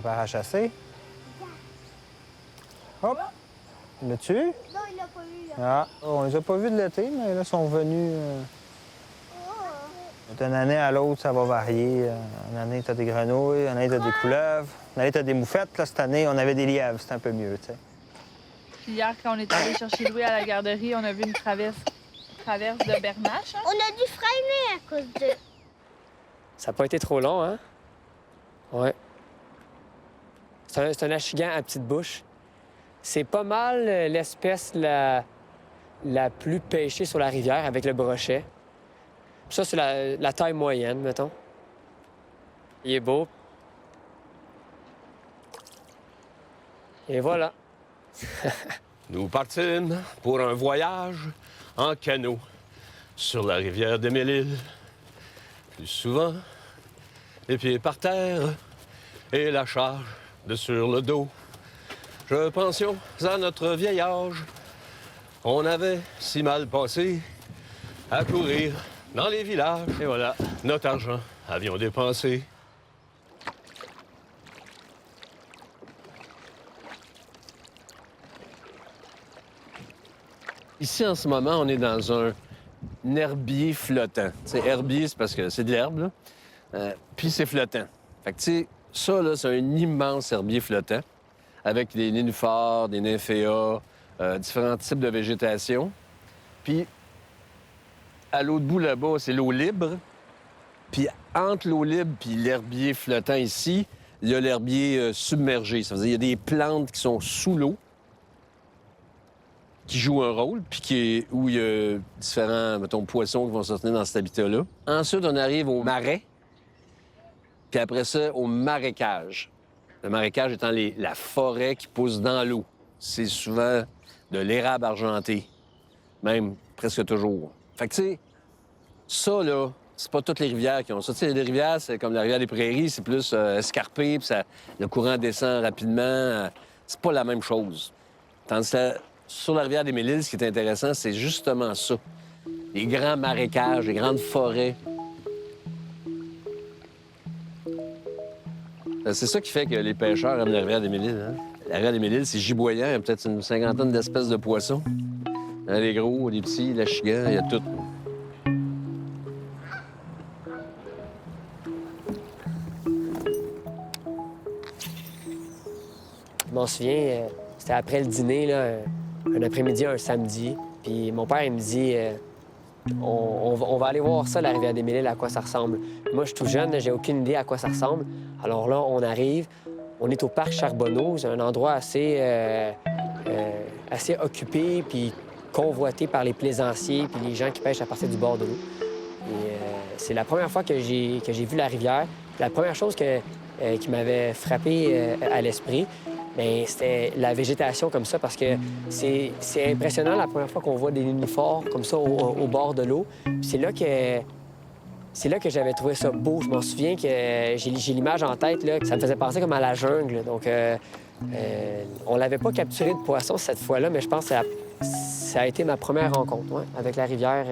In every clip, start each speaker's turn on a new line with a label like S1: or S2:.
S1: prépare à chasser. Hop! L'as-tu eu?
S2: Non, il l'a pas eu, là.
S1: Ah, on les a pas vus de l'été, mais là, ils sont venus. D'une année à l'autre, ça va varier. Une année, tu as des grenouilles, une année, tu as des couleuvres, une année, tu as des moufettes. Là, cette année, on avait des lièvres, c'était un peu mieux, tu sais.
S3: Puis hier, quand on est allé chercher Louis à la garderie, on a vu une traverse de bernache. Hein?
S2: On a dû freiner à cause de...
S4: Ça n'a pas été trop long, hein? Ouais. C'est un achigan à petite bouche. C'est pas mal l'espèce la plus pêchée sur la rivière avec le brochet. Ça, c'est la taille moyenne, mettons. Il est beau. Et voilà.
S5: Nous partîmes pour un voyage en canot sur la rivière des Mille-Îles. Plus souvent, les pieds par terre et la charge de sur le dos. Je pensions à notre vieil âge. On avait si mal passé à courir dans les villages. Et voilà, notre argent avions dépensé. Ici, en ce moment, on est dans un herbier flottant. C'est herbier, c'est parce que c'est de l'herbe, là. Puis c'est flottant. Fait que, tu sais, ça, là, c'est un immense herbier flottant avec des nénuphars, des nymphéas, différents types de végétation. Puis, à l'autre bout, là-bas, c'est l'eau libre. Puis, entre l'eau libre puis l'herbier flottant ici, il y a l'herbier submergé. Ça veut dire qu'il y a des plantes qui sont sous l'eau, qui jouent un rôle, puis où il y a différents, mettons, poissons qui vont se tenir dans cet habitat-là. Ensuite, on arrive au marais, puis après ça, au marécage. Le marécage étant la forêt qui pousse dans l'eau. C'est souvent de l'érable argenté, même presque toujours. Fait que, tu sais, ça, là, c'est pas toutes les rivières qui ont ça. Tu sais, les rivières, c'est comme la rivière des Prairies, c'est plus escarpé, puis le courant descend rapidement. C'est pas la même chose. Tandis que sur la rivière des Mille-Îles, ce qui est intéressant, c'est justement ça. Les grands marécages, les grandes forêts. C'est ça qui fait que les pêcheurs aiment la rivière des Mille-Îles. Hein? La rivière des Mille-Îles, c'est giboyant. Il y a peut-être une cinquantaine d'espèces de poissons. Il y a des gros, des petits, l'achigans, il y a tout.
S4: Je m'en souviens, c'était après le dîner, là, un après-midi, un samedi. Puis mon père, il me dit on va aller voir ça, la rivière des Mille-Îles, à quoi ça ressemble. Moi, je suis tout jeune, j'ai aucune idée à quoi ça ressemble. Alors là, on arrive, on est au parc Charbonneau, c'est un endroit assez occupé puis convoité par les plaisanciers puis les gens qui pêchent à partir du bord de l'eau. Et c'est la première fois que j'ai vu la rivière. La première chose qui m'avait frappé à l'esprit, bien, c'était la végétation comme ça, parce que c'est impressionnant la première fois qu'on voit des nénuphars comme ça au bord de l'eau. Puis c'est là que j'avais trouvé ça beau. Je m'en souviens que j'ai l'image en tête, là, que ça me faisait penser comme à la jungle. Donc, on l'avait pas capturé de poisson cette fois-là, mais je pense que ça a été ma première rencontre, ouais, avec la rivière.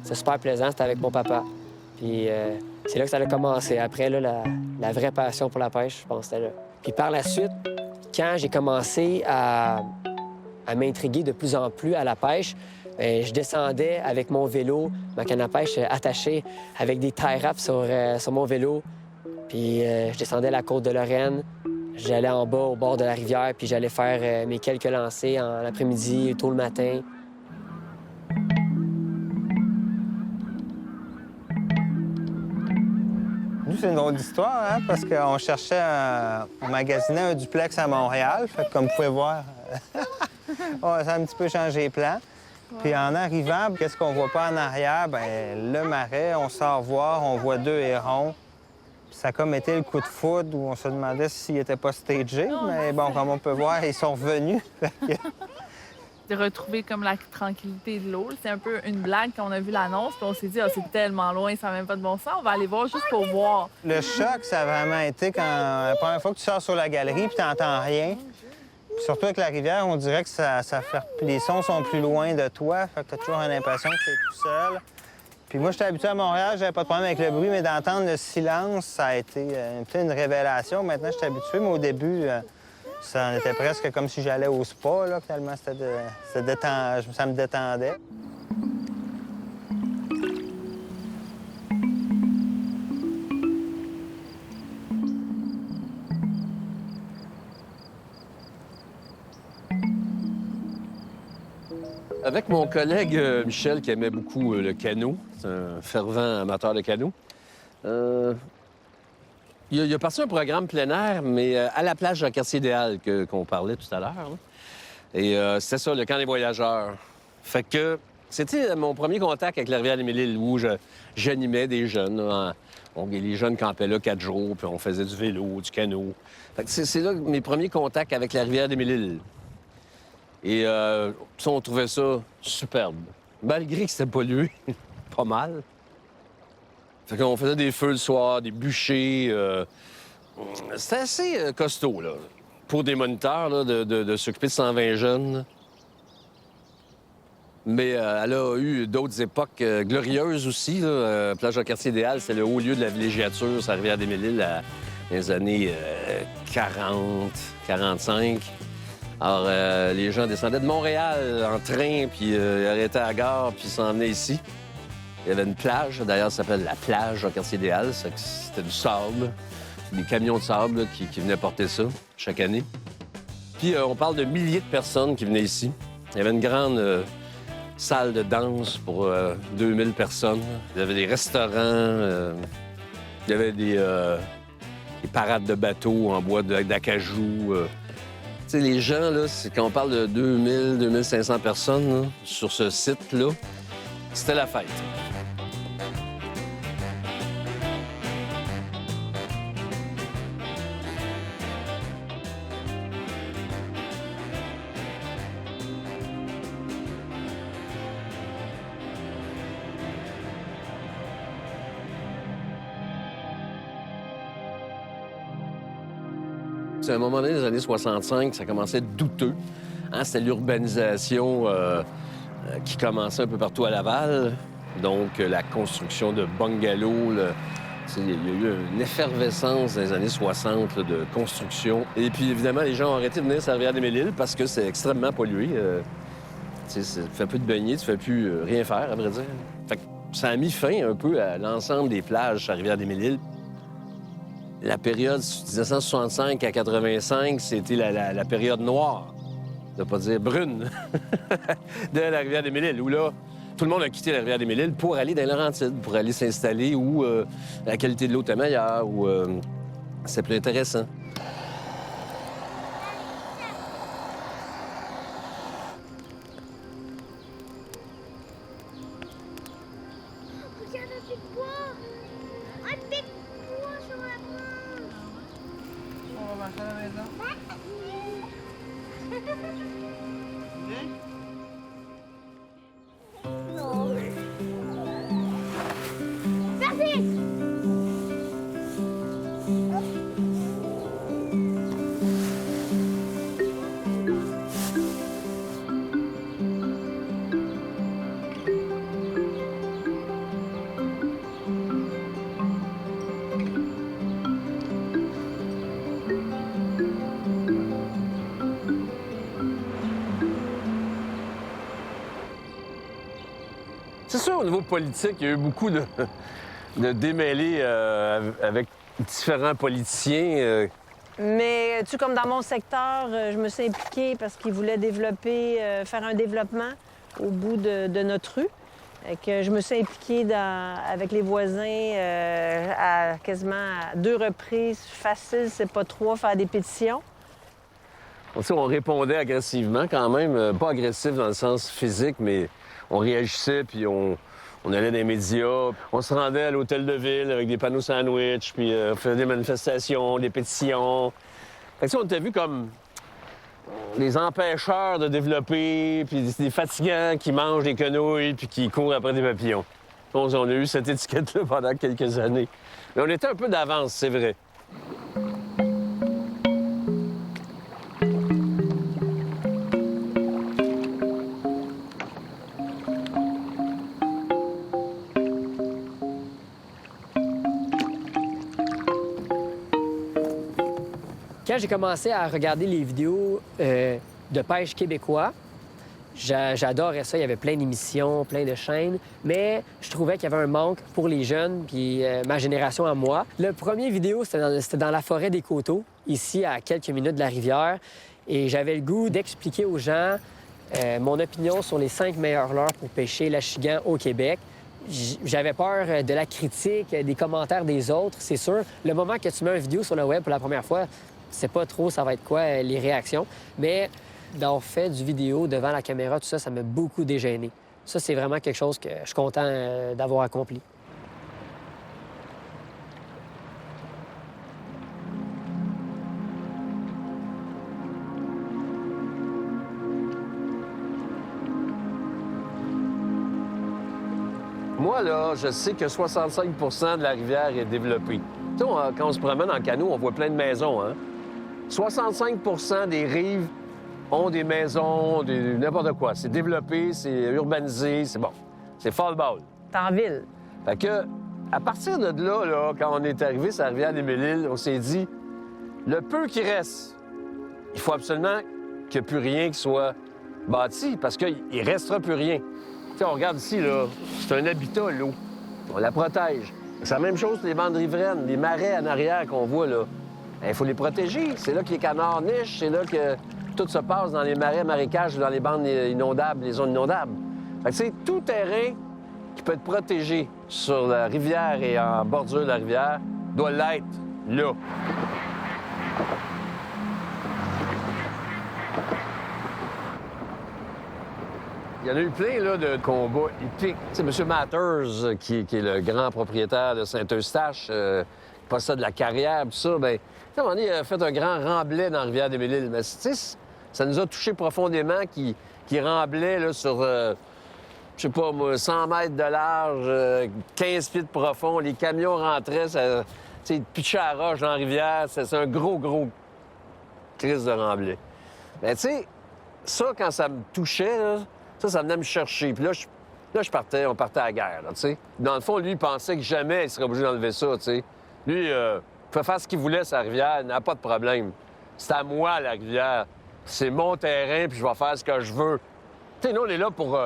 S4: C'est super plaisant, c'était avec mon papa. Puis c'est là que ça a commencé. Après, là, la vraie passion pour la pêche, je pense que c'était là. Puis par la suite, quand j'ai commencé à m'intriguer de plus en plus à la pêche, je descendais avec mon vélo, ma canne à pêche attachée avec des tie wraps sur mon vélo. Puis je descendais la côte de Lorraine. J'allais en bas au bord de la rivière, puis j'allais faire mes quelques lancers en après-midi, tôt le matin.
S1: Nous, c'est une drôle d'histoire, hein, parce qu'on cherchait on magasinait un duplex à Montréal. Fait que, comme vous pouvez voir, ça a un petit peu changé les plans. Puis en arrivant, qu'est-ce qu'on voit pas en arrière? Bien, le marais, on sort voir, on voit 2 hérons. Puis ça a comme été le coup de foudre où on se demandait s'ils n'étaient pas stagés. Mais bon, comme on peut voir, ils sont revenus.
S3: De retrouver comme la tranquillité de l'eau. C'est un peu une blague quand on a vu l'annonce, puis on s'est dit, ah, c'est tellement loin, ça n'a même pas de bon sens, on va aller voir juste pour voir.
S1: Le choc, ça a vraiment été quand la première fois que tu sors sur la galerie puis tu n'entends rien. Puis surtout avec la rivière, on dirait que ça fait... les sons sont plus loin de toi, fait que tu as toujours l'impression que tu es tout seul. Puis moi, j'étais habitué à Montréal, j'avais pas de problème avec le bruit, mais d'entendre le silence, ça a été un peu une révélation. Maintenant, je suis habitué, mais au début, ça en était presque comme si j'allais au spa, là, tellement ça me détendait.
S5: Avec mon collègue Michel, qui aimait beaucoup le canot, c'est un fervent amateur de canot, il a parti un programme plein air, mais à la plage de Quartier-Idéal qu'on parlait tout à l'heure. Là. Et c'était ça, le camp des voyageurs. Fait que c'était mon premier contact avec la rivière des Mille-Îles, où j'animais des jeunes. Là, les jeunes campaient là 4 jours, puis on faisait du vélo, du canot. Fait que c'est là mes premiers contacts avec la rivière des Mille-Îles. Et ça, on trouvait ça superbe. Malgré que c'était pollué, pas mal. Fait qu'on faisait des feux le soir, des bûchers. C'était assez costaud, là. Pour des moniteurs, là, de s'occuper de 120 jeunes. Mais elle a eu d'autres époques glorieuses aussi, là. Plage de Quartier-Idéal, c'était le haut lieu de la villégiature sur la rivière des Mille-Îles dans les années 40, 45. Alors, les gens descendaient de Montréal en train, puis arrêtaient à la gare, puis s'en venaient ici. Il y avait une plage, d'ailleurs, ça s'appelle la plage au Quartier-Idéal. C'était du sable, des camions de sable là, qui venaient porter ça chaque année. Puis on parle de milliers de personnes qui venaient ici. Il y avait une grande salle de danse pour 2000 personnes. Il y avait des restaurants, il y avait des parades de bateaux en bois d'acajou. Tu sais, les gens, là, quand on parle de 2000, 2500 personnes là, sur ce site-là, c'était la fête. À un moment donné, dans les années 65, ça commençait douteux. Hein? C'était l'urbanisation qui commençait un peu partout à Laval. Donc, la construction de bungalows. Il y a eu une effervescence dans les années 60 là, de construction. Et puis, évidemment, les gens ont arrêté de venir sur la rivière des Mille-Îles parce que c'est extrêmement pollué. Tu fais plus de baigner, tu fais plus rien faire, à vrai dire. Fait que ça a mis fin un peu à l'ensemble des plages sur la rivière des Mille-Îles. La période 1965 à 85, c'était la période noire, de pas dire brune, de la rivière des Mille-Îles, où là, tout le monde a quitté la rivière des Mille-Îles pour aller dans les Laurentides, pour aller s'installer où la qualité de l'eau était meilleure, où c'est plus intéressant.
S2: Regarde un pic de bois! Un pic de bois sur la planche!
S3: On va marcher à la maison.
S2: Vas-y!
S5: C'est sûr, au niveau politique, il y a eu beaucoup de démêlés avec différents politiciens.
S6: Mais tu comme dans mon secteur, je me suis impliquée parce qu'ils voulaient développer, faire un développement au bout de notre rue. Et que je me suis impliquée avec les voisins à quasiment à 2 reprises. Facile, c'est pas 3, faire des pétitions.
S5: On répondait agressivement quand même, pas agressif dans le sens physique, mais on réagissait, puis on allait dans les médias. On se rendait à l'hôtel de ville avec des panneaux sandwich, puis on faisait des manifestations, des pétitions. Fait que on était vus comme des empêcheurs de développer, puis des fatigants qui mangent des quenouilles, puis qui courent après des papillons. On a eu cette étiquette-là pendant quelques années. Mais on était un peu d'avance, c'est vrai.
S4: Quand j'ai commencé à regarder les vidéos de pêche québécois, j'adorais ça. Il y avait plein d'émissions, plein de chaînes, mais je trouvais qu'il y avait un manque pour les jeunes, puis ma génération à moi. Le premier vidéo, c'était dans la forêt des Coteaux, ici à quelques minutes de la rivière, et j'avais le goût d'expliquer aux gens mon opinion sur les 5 meilleures leurres pour pêcher l'achigan au Québec. J'avais peur de la critique, des commentaires des autres, c'est sûr. Le moment que tu mets une vidéo sur le web pour la première fois, c'est pas trop ça va être quoi les réactions, mais d'avoir fait du vidéo devant la caméra, tout ça, ça m'a beaucoup dégêné. Ça, c'est vraiment quelque chose que je suis content d'avoir accompli.
S5: Moi, là, je sais que 65 de la rivière est développée. Tu sais, quand on se promène en canot, on voit plein de maisons, hein? 65 des rives ont des maisons, n'importe quoi. C'est développé, c'est urbanisé, c'est bon. C'est fall-ball.
S6: T'es en ville.
S5: Fait que, à partir de là, quand on est arrivé sur la rivière des Mille-Îles, on s'est dit, le peu qui reste, il faut absolument qu'il n'y ait plus rien qui soit bâti, parce qu'il ne restera plus rien. Tu sais, on regarde ici, là, c'est un habitat, l'eau. On la protège. C'est la même chose pour les bandes riveraines, les marais en arrière qu'on voit, là. Il faut les protéger. C'est là que les canards nichent, c'est là que tout se passe dans les marais, marécages, dans les bandes inondables, les zones inondables. Fait que, tu sais, tout terrain qui peut être protégé sur la rivière et en bordure de la rivière doit l'être là. Il y en a eu plein là, de combats épiques. Tu sais, M. Matters, qui est le grand propriétaire de Saint-Eustache, possède la carrière, tout ça, bien, à un moment donné, il a fait un grand remblai dans la rivière des Mille-Îles. Mais, tu sais, ça nous a touchés profondément qui remblait là, sur, je sais pas moi, 100 mètres de large, 15 pieds de profond. Les camions rentraient, ça, tu sais, pitchaient à la roche dans la rivière. C'est un gros crise de remblai. Mais, tu sais, ça, quand ça me touchait, là, ça venait me chercher. Puis là, je partais, on partait à la guerre, là, tu sais. Dans le fond, lui, il pensait que jamais il serait obligé d'enlever ça, tu sais. Lui, il pouvait faire ce qu'il voulait sur la rivière, il n'a pas de problème. C'est à moi, la rivière. C'est mon terrain, puis je vais faire ce que je veux. Tu sais, nous, on est là pour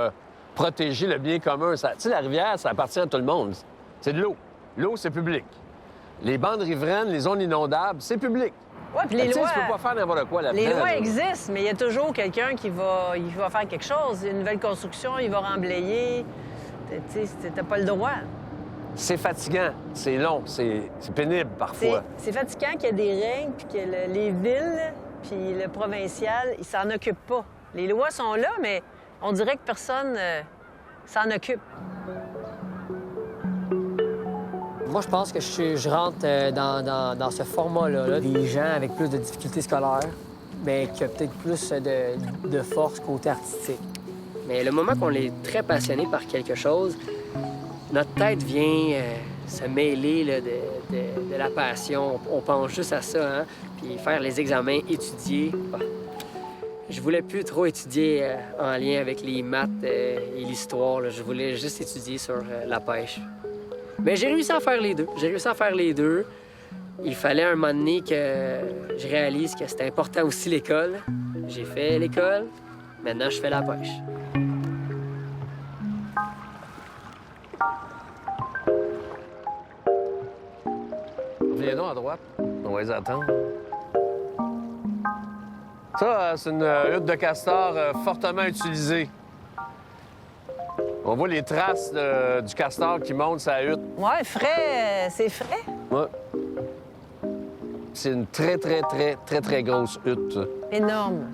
S5: protéger le bien commun. Tu sais, la rivière, ça appartient à tout le monde. C'est de l'eau. L'eau, c'est public. Les bandes riveraines, les zones inondables, c'est public.
S6: Oui, puis les
S5: Tu sais,
S6: lois...
S5: tu peux pas faire n'importe quoi là-dedans.
S6: Les lois
S5: là.
S6: existent, mais il y a toujours quelqu'un qui va faire quelque chose. Une nouvelle construction, il va remblayer. Tu sais, t'as pas le droit.
S5: C'est fatigant, c'est long, c'est pénible parfois.
S6: C'est fatigant qu'il y ait des règles, puis que les villes, puis le provincial, ils s'en occupent pas. Les lois sont là, mais on dirait que personne s'en occupe.
S4: Moi, je pense que je rentre dans ce format-là, des gens avec plus de difficultés scolaires, mais qui ont peut-être plus de force côté artistique. Mais le moment qu'on est très passionné par quelque chose, notre tête vient se mêler là, de la passion. On pense juste à ça, hein? Puis faire les examens, étudier. Bah, je voulais plus trop étudier en lien avec les maths et l'histoire. Je voulais juste étudier sur la pêche. Mais j'ai réussi à faire les deux. Il fallait un moment donné que je réalise que c'était important aussi l'école. J'ai fait l'école. Maintenant, je fais la pêche.
S5: Viens donc à droite. On va les attendre. Ça, c'est une hutte de castor fortement utilisée. On voit les traces du castor qui monte sa hutte.
S6: Ouais, frais, c'est frais.
S5: Ouais. C'est une très grosse hutte. Ça.
S6: Énorme.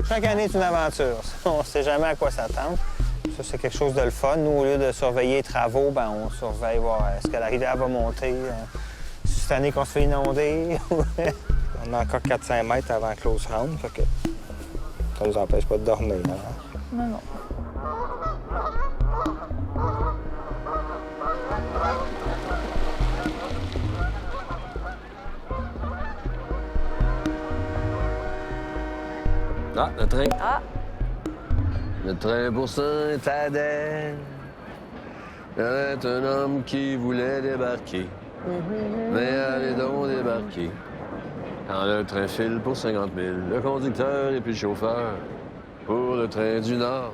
S1: Chaque année est une aventure. On ne sait jamais à quoi s'attendre. Ça, c'est quelque chose de le fun. Nous, au lieu de surveiller les travaux, bien, on surveille voir est-ce que la rivière va monter. Si cette année qu'on se fait inonder. On a encore 400 mètres avant que l'eau se rende. Fait que ça ne nous empêche pas de dormir. Hein?
S3: Non.
S5: Ah, le train.
S6: Ah,
S5: Le train pour Sainte-Adèle. Il y avait un homme qui voulait débarquer. Mais allez donc débarquer. Quand le train file pour 50 000, le conducteur et puis le chauffeur pour le train du Nord.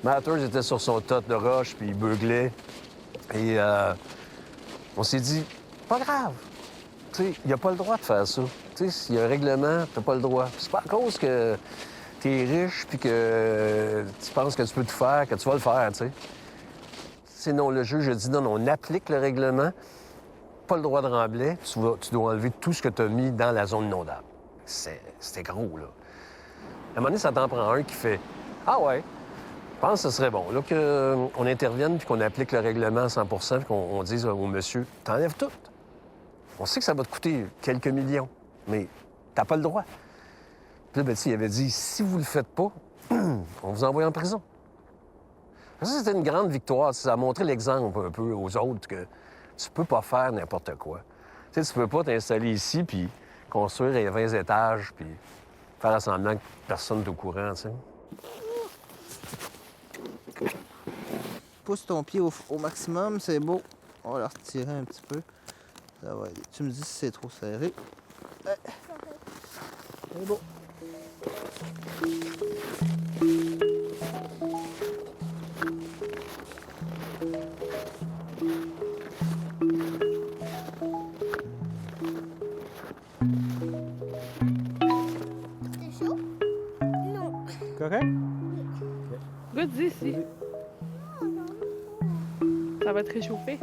S5: Matters était sur son tas de roche, puis il beuglait. Et on s'est dit, pas grave. Tu sais, il a pas le droit de faire ça. Tu sais, s'il y a un règlement, t'as pas le droit. C'est pas à cause que t'es riche, puis que tu penses que tu peux tout faire, que tu vas le faire, tu sais. C'est non, le juge a dit non, on applique le règlement. Pas le droit de remblai, tu dois enlever tout ce que tu as mis dans la zone inondable. C'était gros, là. À un moment donné, ça t'en prend un qui fait ah ouais. Je pense que ce serait bon, là, qu'on intervienne puis qu'on applique le règlement à 100 puis qu'on dise au monsieur, t'enlèves tout. On sait que ça va te coûter quelques millions, mais t'as pas le droit. Puis là, ben, il avait dit, si vous le faites pas, on vous envoie en prison. Ça, c'était une grande victoire. Ça a montré l'exemple un peu aux autres que tu peux pas faire n'importe quoi. Tu sais, tu peux pas t'installer ici puis construire 20 étages puis faire semblant que personne n'est au courant, tu sais.
S7: Pousse ton pied au maximum, c'est beau. On va le retirer un petit peu. Ça va aller. Tu me dis si c'est trop serré. Ouais. C'est beau.
S2: C'est chaud? Non.
S1: Correct?
S3: Goûte-y ici. Ça va te réchauffer.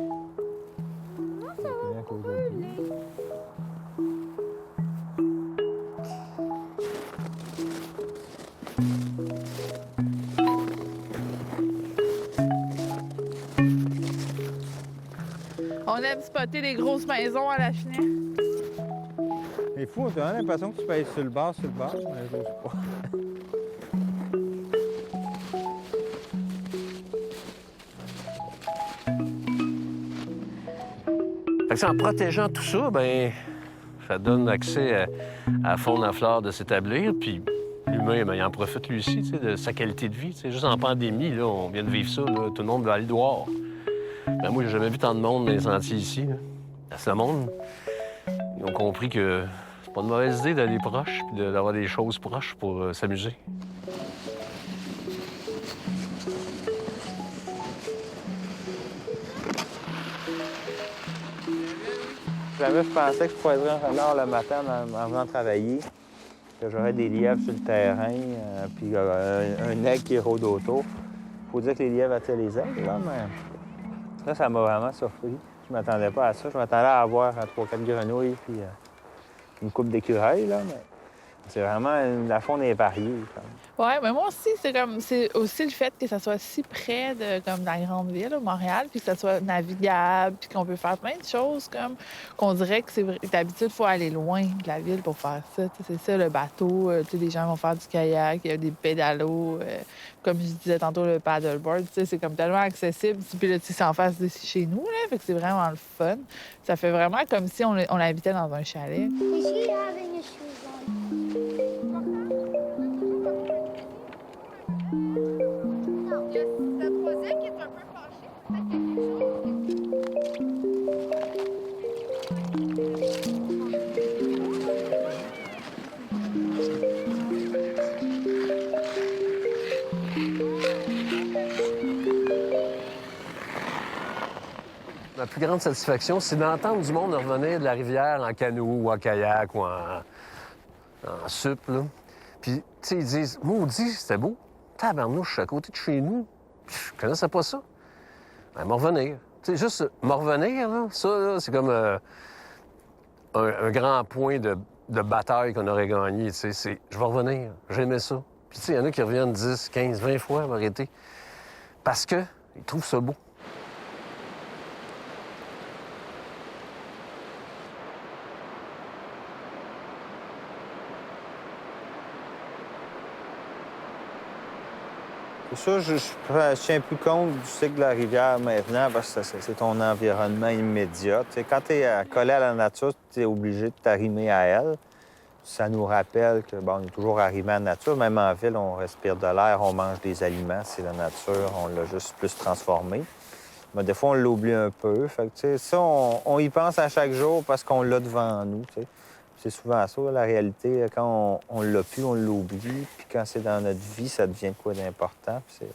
S3: On aime spotter les grosses maisons à la fenêtre.
S1: C'est fou, on a l'impression que tu pèses sur le bord, mais j'ose pas.
S5: Fait que en protégeant tout ça, ben ça donne accès à la faune, à la flore de s'établir, puis l'humain, ben, il en profite lui aussi, tu sais, de sa qualité de vie. Tu sais, juste en pandémie, là, on vient de vivre ça, là, tout le monde veut aller dehors. Ben, moi, j'ai jamais vu tant de monde dans les sentiers ici. Là. Le monde, ils ont compris que c'est pas une mauvaise idée d'aller proche, puis d'avoir des choses proches pour s'amuser.
S1: Jamais je pensais que je croiserais un renard le matin en venant travailler, que j'aurais des lièvres sur le terrain, puis un aigle qui rôde autour. Faut dire que les lièvres attirent les aigles, là, mais là, ça m'a vraiment surpris. Je m'attendais pas à ça. Je m'attendais à avoir 3-4 grenouilles, puis une coupe d'écureuils, là, mais c'est vraiment la faune est variée.
S3: Ouais, mais moi aussi, c'est aussi le fait que ça soit si près de comme la grande ville, Montréal, puis que ça soit navigable, puis qu'on peut faire plein de choses comme qu'on dirait que d'habitude, il faut aller loin de la ville pour faire ça. T'sais, c'est ça le bateau. Les gens vont faire du kayak, il y a des pédalos, comme je disais tantôt, le paddleboard. C'est comme tellement accessible. Puis là, c'est en face d'ici chez nous, là, fait que c'est vraiment le fun. Ça fait vraiment comme si on habitait dans un chalet.
S2: Is he having his shoes on?
S3: Il y a cette voisine qui est un peu fâchée. Peut-être qu'il y a quelque chose.
S5: Ma plus grande satisfaction, c'est d'entendre du monde revenir de la rivière en canot ou en kayak ou en sup, là. Puis, tu sais, ils disent « Maudit, c'était beau. Tabarnouche, je suis à côté de chez nous. Je connaissais pas ça. » Ben, m'en revenir. Tu sais, juste m'en revenir, là, ça, là, c'est comme un grand point de bataille qu'on aurait gagné, tu sais. C'est « Je vais revenir. J'aimais ça. » Puis, tu sais, il y en a qui reviennent 10, 15, 20 fois à m'arrêter. Parce qu'ils trouvent ça beau.
S1: C'est sûr, je tiens plus compte du cycle de la rivière maintenant parce que c'est ton environnement immédiat. Tu sais, quand tu es collé à la nature, tu es obligé de t'arrimer à elle. Ça nous rappelle que, bon, on est toujours arrimé à la nature. Même en ville, on respire de l'air, on mange des aliments. C'est la nature, on l'a juste plus transformé. Mais des fois, on l'oublie un peu. Fait que, tu sais, ça, on y pense à chaque jour parce qu'on l'a devant nous, tu sais. C'est souvent ça, la réalité. Quand on l'a plus, on l'oublie. Puis quand c'est dans notre vie, ça devient quoi d'important. Puis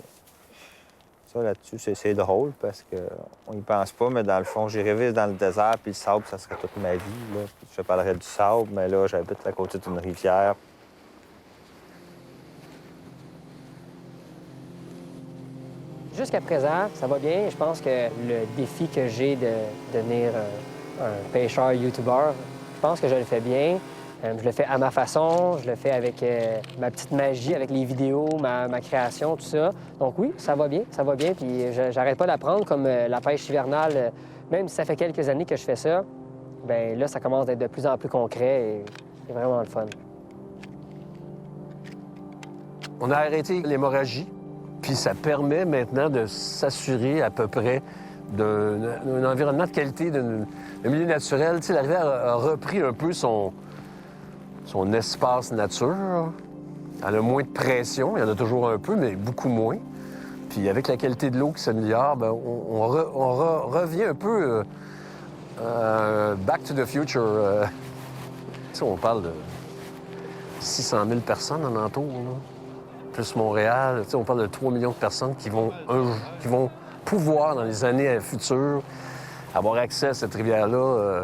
S1: ça, là-dessus, c'est drôle parce qu'on y pense pas, mais dans le fond, j'ai rêvé dans le désert, puis le sable, ça serait toute ma vie. Là. Je parlerais du sable, mais là, j'habite à côté d'une rivière.
S4: Jusqu'à présent, ça va bien. Je pense que le défi que j'ai de devenir un pêcheur YouTuber, je pense que je le fais bien. Je le fais à ma façon, je le fais avec ma petite magie, avec les vidéos, ma création, tout ça. Donc oui, ça va bien, puis j'arrête pas d'apprendre, comme la pêche hivernale, même si ça fait quelques années que je fais ça, bien là, ça commence d'être de plus en plus concret et c'est vraiment le fun.
S5: On a arrêté l'hémorragie, puis ça permet maintenant de s'assurer à peu près d'un environnement de qualité, d'un milieu naturel. Tu sais, la rivière a repris un peu son espace nature. Elle a moins de pression. Il y en a toujours un peu, mais beaucoup moins. Puis avec la qualité de l'eau qui s'améliore, bien, on revient un peu back to the future. Tu sais, on parle de 600 000 personnes en entour, là. Plus Montréal. Tu sais, on parle de 3 millions de personnes qui vont pouvoir, dans les années futures, avoir accès à cette rivière-là.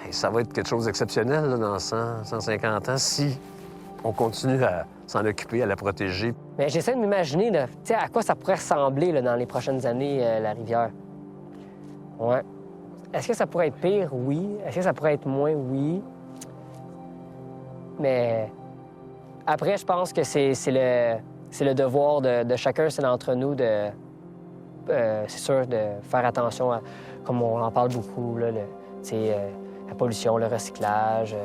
S5: Et ça va être quelque chose d'exceptionnel là, dans 100, 150 ans si on continue à s'en occuper, à la protéger.
S4: Mais j'essaie de m'imaginer là, à quoi ça pourrait ressembler là, dans les prochaines années, la rivière. Ouais. Est-ce que ça pourrait être pire? Oui. Est-ce que ça pourrait être moins? Oui. Mais après, je pense que c'est le devoir de chacun d'entre nous de, c'est sûr, de faire attention à, comme on en parle beaucoup, là, la pollution, le recyclage,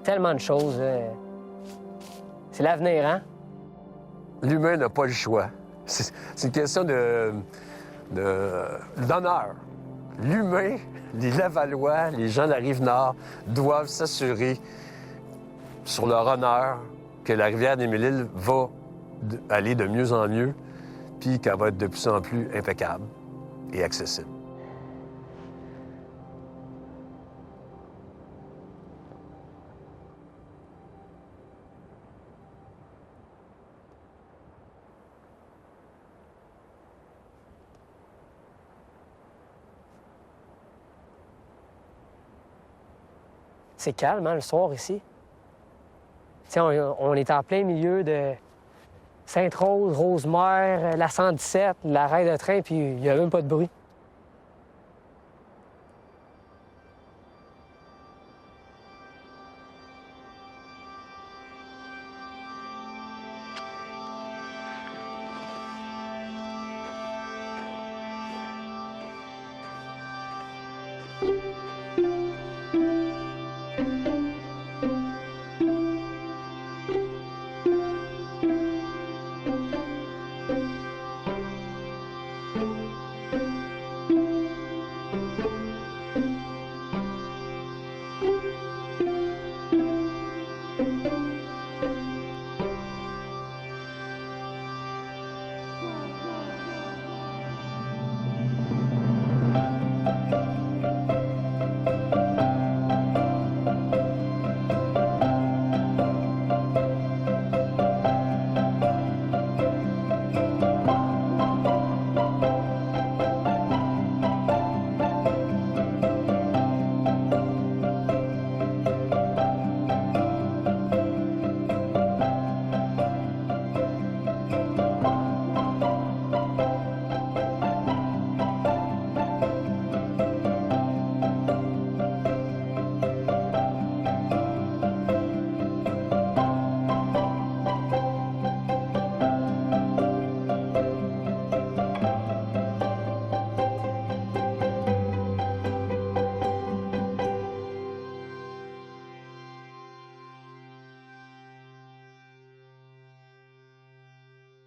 S4: tellement de choses. C'est l'avenir, hein?
S5: L'humain n'a pas le choix. C'est une question d'honneur. L'humain, les Lavallois, les gens de la Rive-Nord doivent s'assurer sur leur honneur que la rivière des Mille-Îles va aller de mieux en mieux, puis qu'elle va être de plus en plus impeccable et accessible.
S4: C'est calme, hein, le soir, ici. T'sais, on est en plein milieu de Sainte-Rose, Rosemère, la 117, l'arrêt de train, puis il n'y a même pas de bruit.